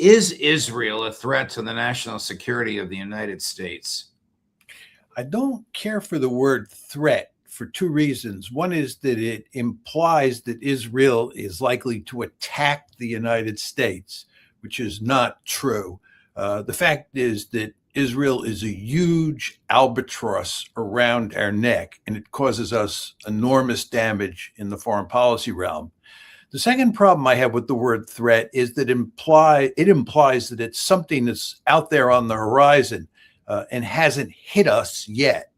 Is Israel a threat to the national security of the United States? I don't care for the word threat for two reasons. One is that it implies that Israel is likely to attack the United States, which is not true. The fact is that Israel is a huge albatross around our neck, and it causes us enormous damage in the foreign policy realm. The second problem I have with the word threat is that it implies that it's something that's out there on the horizon and hasn't hit us yet.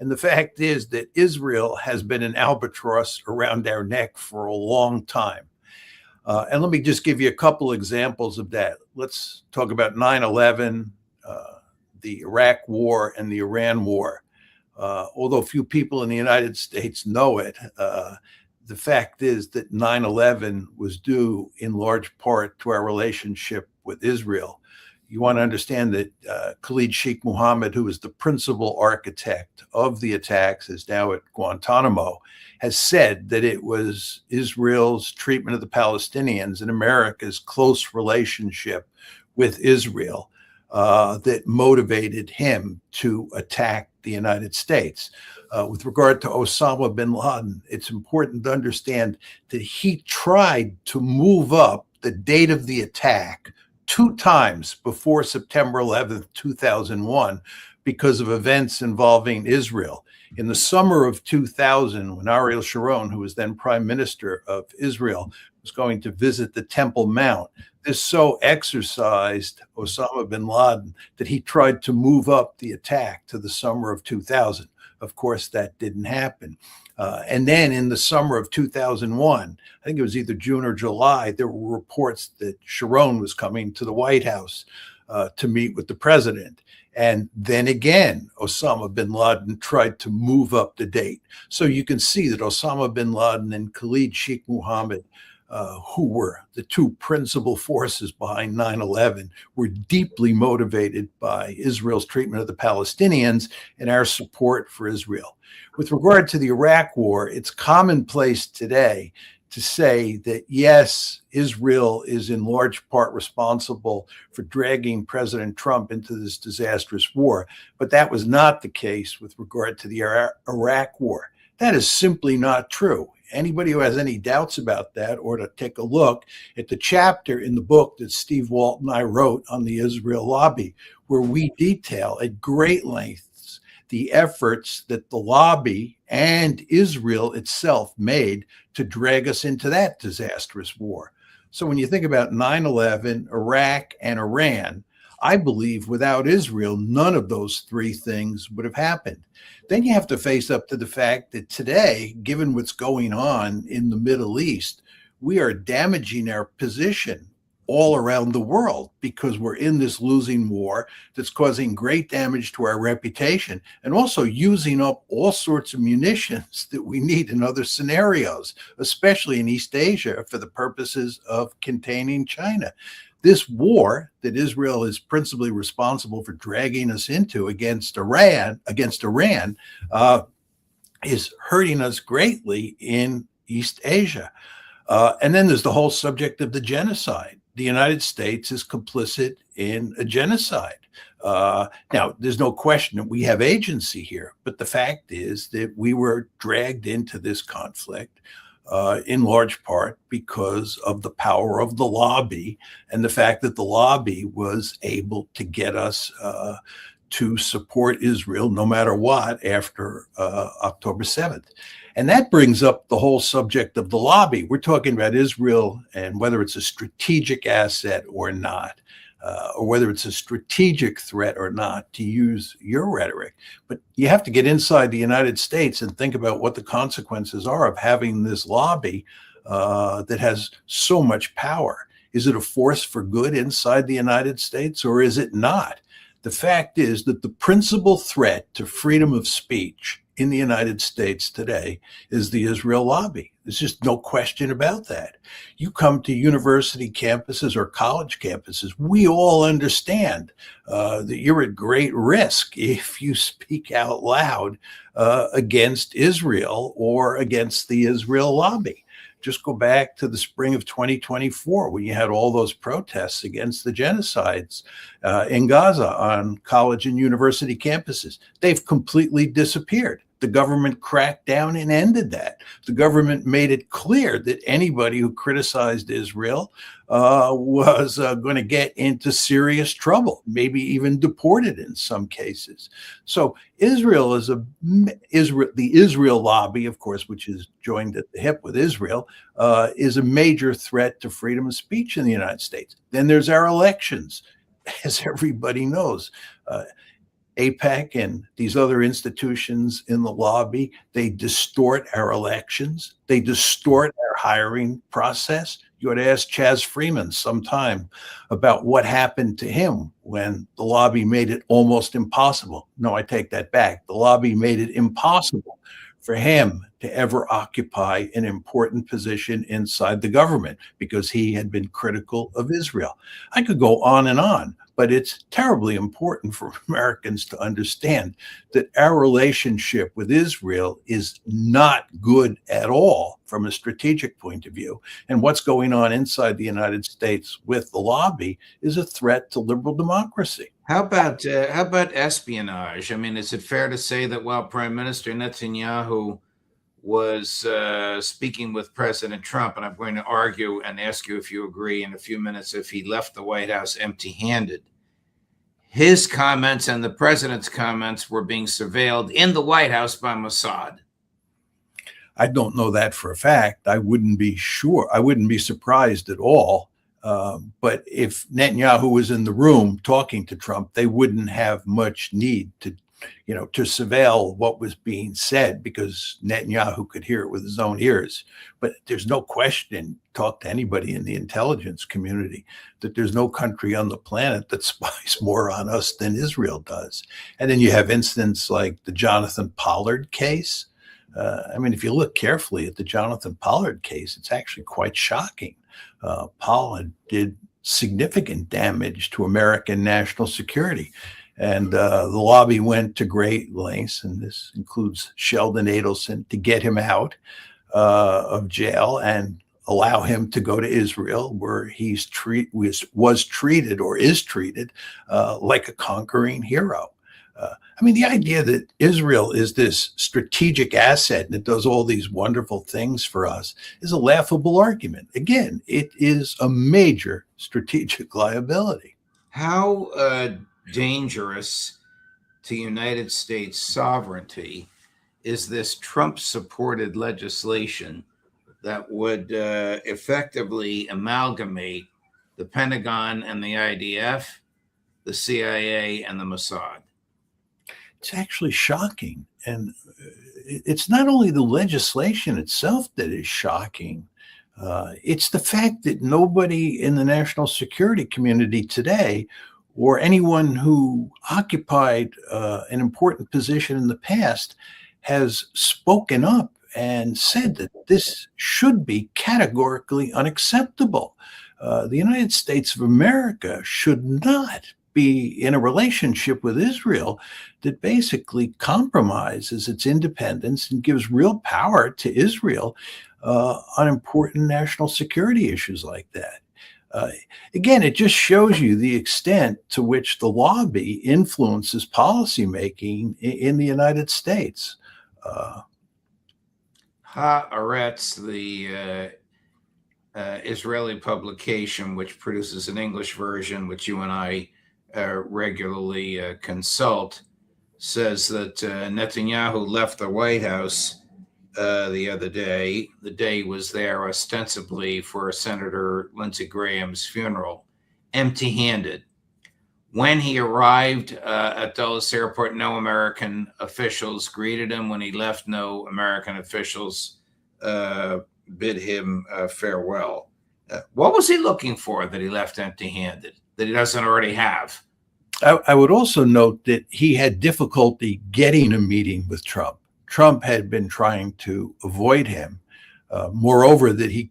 And the fact is that Israel has been an albatross around our neck for a long time. And let me just give you a couple examples of that. Let's talk about 9/11, the Iraq War, and the Iran War. Although few people in the United States know it, the fact is that 9/11 was due in large part to our relationship with Israel. You want to understand that Khalid Sheikh Mohammed, who was the principal architect of the attacks, is now at Guantanamo, has said that it was Israel's treatment of the Palestinians and America's close relationship with Israel that motivated him to attack the United States. With regard to Osama bin Laden, it's important to understand that he tried to move up the date of the attack 2 times before September 11th, 2001, because of events involving Israel. In the summer of 2000, when Ariel Sharon, who was then prime minister of Israel, was going to visit the Temple Mount, this so exercised Osama bin Laden that he tried to move up the attack to the summer of 2000. Of course, that didn't happen. And then in the summer of 2001, I think it was either June or July, there were reports that Sharon was coming to the White House to meet with the president. And then again, Osama bin Laden tried to move up the date. So you can see that Osama bin Laden and Khalid Sheikh Mohammed, who were the two principal forces behind 9/11, were deeply motivated by Israel's treatment of the Palestinians and our support for Israel. With regard to the Iraq War, it's commonplace today to say that, yes, Israel is in large part responsible for dragging President Trump into this disastrous war, but that was not the case with regard to the Iraq War. That is simply not true. Anybody who has any doubts about that, or to take a look at the chapter in the book that Steve Walt and I wrote on the Israel lobby, where we detail at great lengths the efforts that the lobby and Israel itself made to drag us into that disastrous war. So when you think about 9/11, Iraq, and Iran, I believe without Israel, none of those three things would have happened. Then you have to face up to the fact that today, given what's going on in the Middle East, we are damaging our position all around the world because we're in this losing war that's causing great damage to our reputation and also using up all sorts of munitions that we need in other scenarios, especially in East Asia for the purposes of containing China. This war that Israel is principally responsible for dragging us into against Iran, is hurting us greatly in East Asia. And then there's the whole subject of the genocide. The United States is complicit in a genocide. Now, there's no question that we have agency here, but the fact is that we were dragged into this conflict in large part because of the power of the lobby and the fact that the lobby was able to get us to support Israel no matter what after October 7th. And that brings up the whole subject of the lobby. We're talking about Israel and whether it's a strategic asset or not, or whether it's a strategic threat or not, to use your rhetoric. But you have to get inside the United States and think about what the consequences are of having this lobby that has so much power. Is it a force for good inside the United States, or is it not? The fact is that the principal threat to freedom of speech in the United States today is the Israel lobby. There's just no question about that. You come to university campuses or college campuses, we all understand that you're at great risk if you speak out loud against Israel or against the Israel lobby. Just go back to the spring of 2024 when you had all those protests against the genocides in Gaza on college and university campuses. They've completely disappeared. The government cracked down and ended that. The government made it clear that anybody who criticized Israel was going to get into serious trouble, maybe even deported in some cases. So Israel is the Israel lobby, of course, which is joined at the hip with Israel, is a major threat to freedom of speech in the United States. Then there's our elections, as everybody knows. AIPAC and these other institutions in the lobby, they distort our elections. They distort our hiring process. You ought to ask Chaz Freeman sometime about what happened to him when the lobby made it almost impossible. No, I take that back. The lobby made it impossible for him to ever occupy an important position inside the government because he had been critical of Israel. I could go on, but it's terribly important for Americans to understand that our relationship with Israel is not good at all from a strategic point of view. And what's going on inside the United States with the lobby is a threat to liberal democracy. How about espionage? I mean, is it fair to say that while Prime Minister Netanyahu was speaking with President Trump, and I'm going to argue and ask you if you agree in a few minutes, if he left the White House empty-handed, his comments and the president's comments were being surveilled in the White House by Mossad? I don't know that for a fact. I wouldn't be sure. I wouldn't be surprised at all. But if Netanyahu was in the room talking to Trump, they wouldn't have much need to surveil what was being said because Netanyahu could hear it with his own ears. But there's no question, talk to anybody in the intelligence community, that there's no country on the planet that spies more on us than Israel does. And then you have incidents like the Jonathan Pollard case. I mean, if you look carefully at the Jonathan Pollard case, it's actually quite shocking. Pollard did significant damage to American national security. And the lobby went to great lengths, and this includes Sheldon Adelson, to get him out of jail and allow him to go to Israel, where was treated or is treated like a conquering hero. I mean, the idea that Israel is this strategic asset and it does all these wonderful things for us is a laughable argument. Again, it is a major strategic liability. How dangerous to United States sovereignty is this Trump-supported legislation that would effectively amalgamate the Pentagon and the IDF, the CIA, and the Mossad? It's actually shocking. And it's not only the legislation itself that is shocking. It's the fact that nobody in the national security community today, or anyone who occupied an important position in the past, has spoken up and said that this should be categorically unacceptable. The United States of America should not be in a relationship with Israel that basically compromises its independence and gives real power to Israel on important national security issues like that. Again, it just shows you the extent to which the lobby influences policymaking in the United States. Haaretz, the Israeli publication, which produces an English version, which you and I regularly consult, says that Netanyahu left the White House the other day. The day was there ostensibly for Senator Lindsey Graham's funeral, empty-handed. When he arrived at Dulles Airport, no American officials greeted him. When he left, no American officials bid him farewell. What was he looking for that he left empty-handed, that he doesn't already have? I would also note that he had difficulty getting a meeting with Trump. Trump had been trying to avoid him. Moreover, that he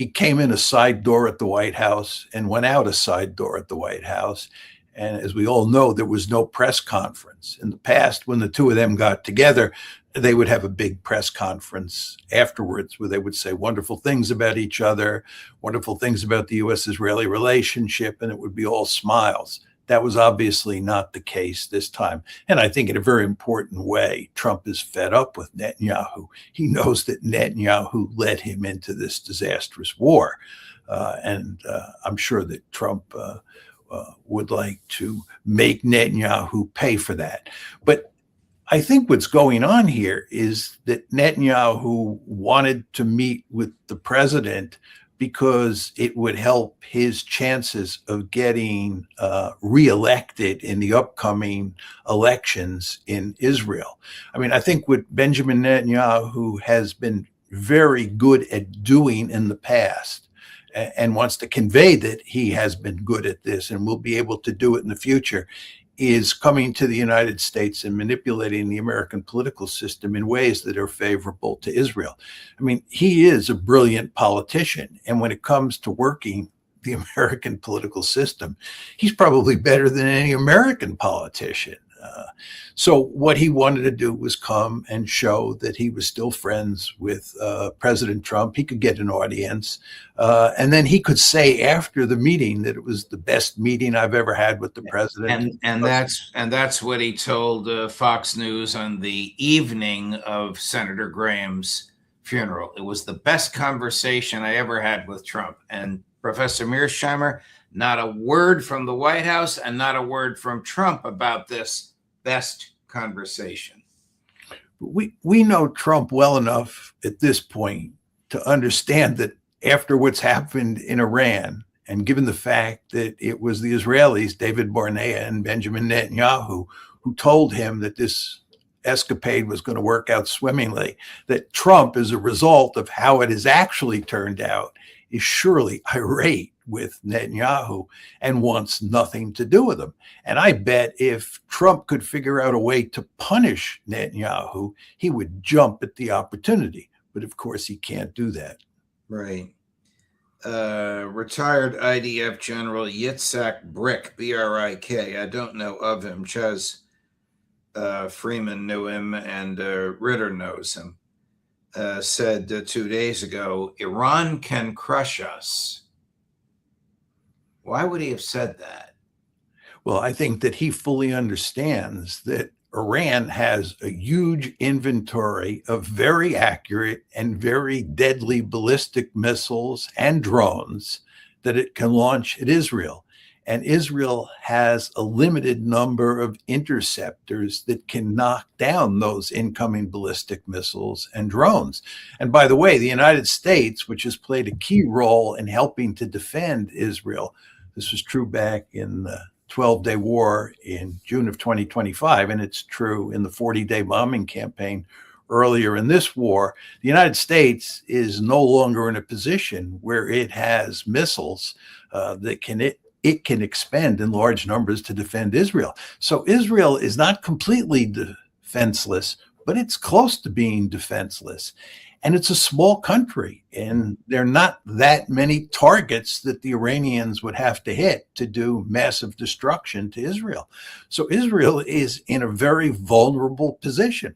came in a side door at the White House and went out a side door at the White House. And as we all know, there was no press conference. In the past, when the two of them got together, they would have a big press conference afterwards where they would say wonderful things about each other, wonderful things about the U.S.-Israeli relationship, and it would be all smiles. That was obviously not the case this time. And I think in a very important way, Trump is fed up with Netanyahu. He knows that Netanyahu led him into this disastrous war. And I'm sure that Trump would like to make Netanyahu pay for that. But I think what's going on here is that Netanyahu wanted to meet with the president because it would help his chances of getting reelected in the upcoming elections in Israel. I mean, I think what Benjamin Netanyahu has been very good at doing in the past and wants to convey that he has been good at this and will be able to do it in the future is coming to the United States and manipulating the American political system in ways that are favorable to Israel. I mean, he is a brilliant politician. And when it comes to working the American political system, he's probably better than any American politician. So what he wanted to do was come and show that he was still friends with President Trump. He could get an audience. And then he could say after the meeting that it was the best meeting I've ever had with the president. And that's what he told Fox News on the evening of Senator Graham's funeral. It was the best conversation I ever had with Trump. And Professor Mearsheimer, not a word from the White House and not a word from Trump about this best conversation. We know Trump well enough at this point to understand that after what's happened in Iran, and given the fact that it was the Israelis, David Barnea and Benjamin Netanyahu, who told him that this escapade was going to work out swimmingly, that Trump, as a result of how it has actually turned out, is surely irate with Netanyahu and wants nothing to do with him. And I bet if Trump could figure out a way to punish Netanyahu, he would jump at the opportunity. But of course, he can't do that. Right. Retired IDF General Yitzhak Brick, B-R-I-K. I don't know of him. Chaz Freeman knew him and Ritter knows him. Said 2 days ago, Iran can crush us. Why would he have said that? Well, I think that he fully understands that Iran has a huge inventory of very accurate and very deadly ballistic missiles and drones that it can launch at Israel. And Israel has a limited number of interceptors that can knock down those incoming ballistic missiles and drones. And by the way, the United States, which has played a key role in helping to defend Israel, this was true back in the 12-day war in June of 2025, and it's true in the 40-day bombing campaign earlier in this war. The United States is no longer in a position where it has missiles that it can expend in large numbers to defend Israel. So Israel is not completely defenseless, but it's close to being defenseless. And it's a small country, and there are not that many targets that the Iranians would have to hit to do massive destruction to Israel. So Israel is in a very vulnerable position.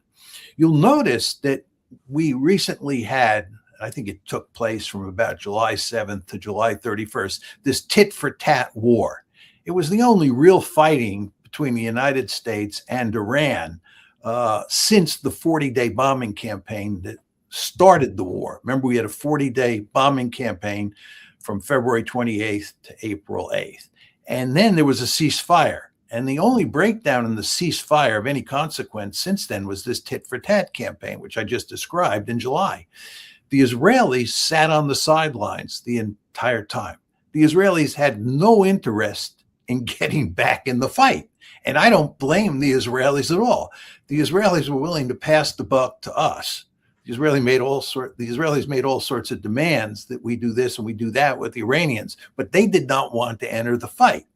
You'll notice that we recently had, I think it took place from about July 7th to July 31st, this tit-for-tat war. It was the only real fighting between the United States and Iran since the 40-day bombing campaign that started the war. Remember, we had a 40-day bombing campaign from February 28th to April 8th. And then there was a ceasefire. And the only breakdown in the ceasefire of any consequence since then was this tit-for-tat campaign, which I just described in July. The Israelis sat on the sidelines the entire time. The Israelis had no interest in getting back in the fight. And I don't blame the Israelis at all. The Israelis were willing to pass the buck to us. The Israelis made all sorts of demands that we do this and we do that with the Iranians, but they did not want to enter the fight.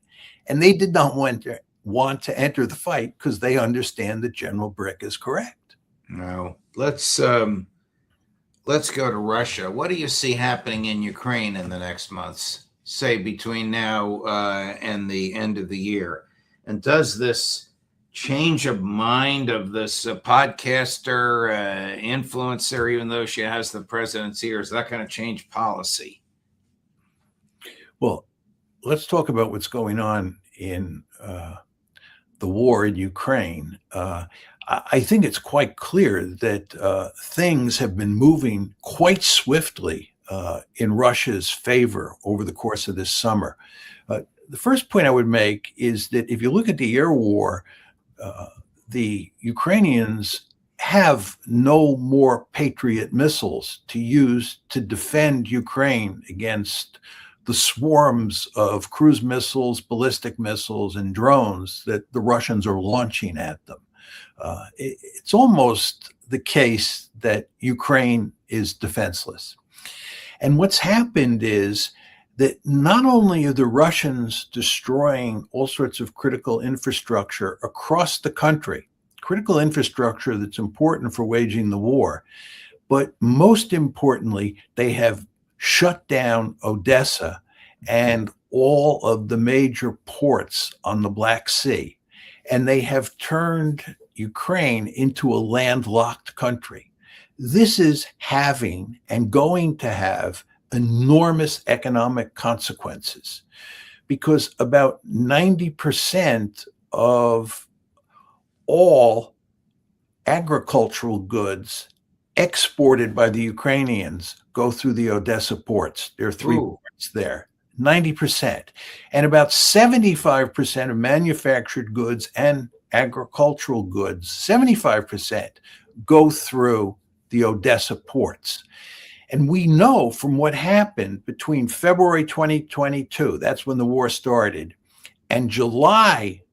And they did not want to enter the fight because they understand that General Brick is correct. No, let's go to Russia. What do you see happening in Ukraine in the next months, say between now and the end of the year? And does this change of mind of this podcaster influencer, even though she has the presidency, or is that going to change policy? Well, let's talk about what's going on in the war in Ukraine. I think it's quite clear that things have been moving quite swiftly in Russia's favor over the course of this summer. The first point I would make is that if you look at the air war, the Ukrainians have no more Patriot missiles to use to defend Ukraine against the swarms of cruise missiles, ballistic missiles, and drones that the Russians are launching at them. It's almost the case that Ukraine is defenseless. And what's happened is that not only are the Russians destroying all sorts of critical infrastructure across the country, critical infrastructure that's important for waging the war, but most importantly, they have shut down Odessa and all of the major ports on the Black Sea. And they have turned Ukraine into a landlocked country. This is having and going to have enormous economic consequences because about 90% of all agricultural goods exported by the Ukrainians go through the Odessa ports. There are three ports there, 90%. And about 75% of manufactured goods and agricultural goods, 75% go through the Odessa ports. And we know from what happened between February 2022, that's when the war started, and July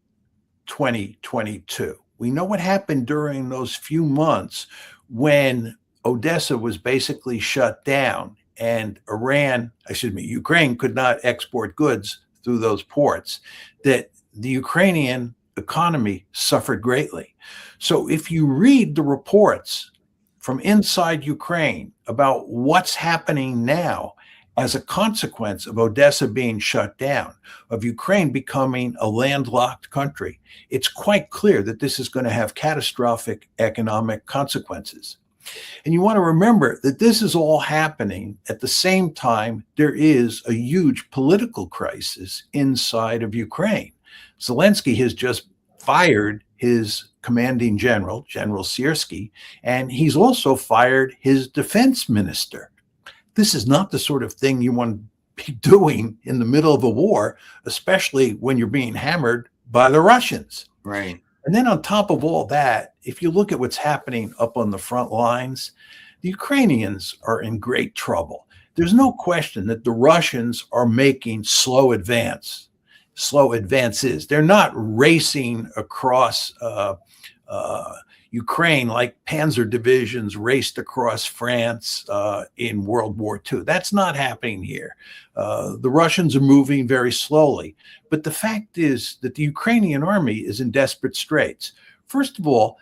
2022, we know what happened during those few months when Odessa was basically shut down and Ukraine could not export goods through those ports, that the Ukrainian economy suffered greatly. So if you read the reports from inside Ukraine about what's happening now as a consequence of Odessa being shut down, of Ukraine becoming a landlocked country, it's quite clear that this is going to have catastrophic economic consequences. And you want to remember that this is all happening at the same time there is a huge political crisis inside of Ukraine. Zelensky has just fired his commanding general, General Syrskyi, and he's also fired his defense minister. This is not the sort of thing you want to be doing in the middle of a war, especially when you're being hammered by the Russians. Right. And then on top of all that, if you look at what's happening up on the front lines, the Ukrainians are in great trouble. There's no question that the Russians are making slow advances. They're not racing across Ukraine like panzer divisions raced across France in World War II. That's not happening here. The Russians are moving very slowly. But the fact is that the Ukrainian army is in desperate straits. First of all,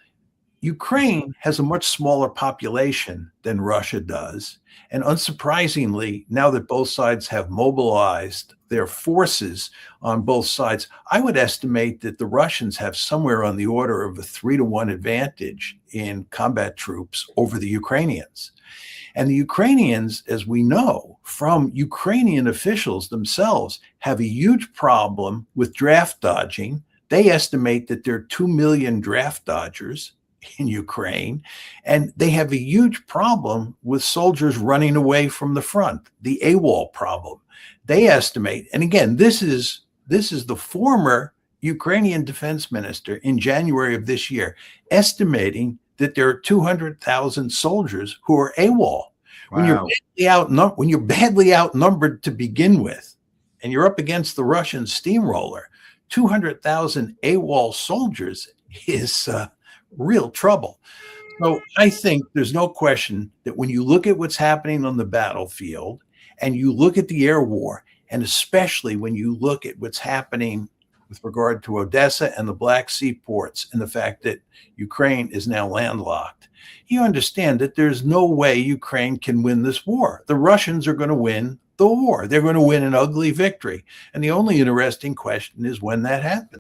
Ukraine has a much smaller population than Russia does. And unsurprisingly, now that both sides have mobilized their forces on both sides, I would estimate that the Russians have somewhere on the order of a 3-to-1 advantage in combat troops over the Ukrainians. And the Ukrainians, as we know from Ukrainian officials themselves, have a huge problem with draft dodging. They estimate that there are 2 million draft dodgers in Ukraine, and they have a huge problem with soldiers running away from the front, the AWOL problem. They estimate, and again, this is the former Ukrainian defense minister in January of this year, estimating that there are 200,000 soldiers who are AWOL. Wow. When you're badly outnumbered to begin with, and you're up against the Russian steamroller, 200,000 AWOL soldiers is real trouble. So I think there's no question that when you look at what's happening on the battlefield and you look at the air war, and especially when you look at what's happening with regard to Odessa and the Black Sea ports and the fact that Ukraine is now landlocked, you understand that there's no way Ukraine can win this war. The Russians are going to win the war. They're going to win an ugly victory. And the only interesting question is when that happens.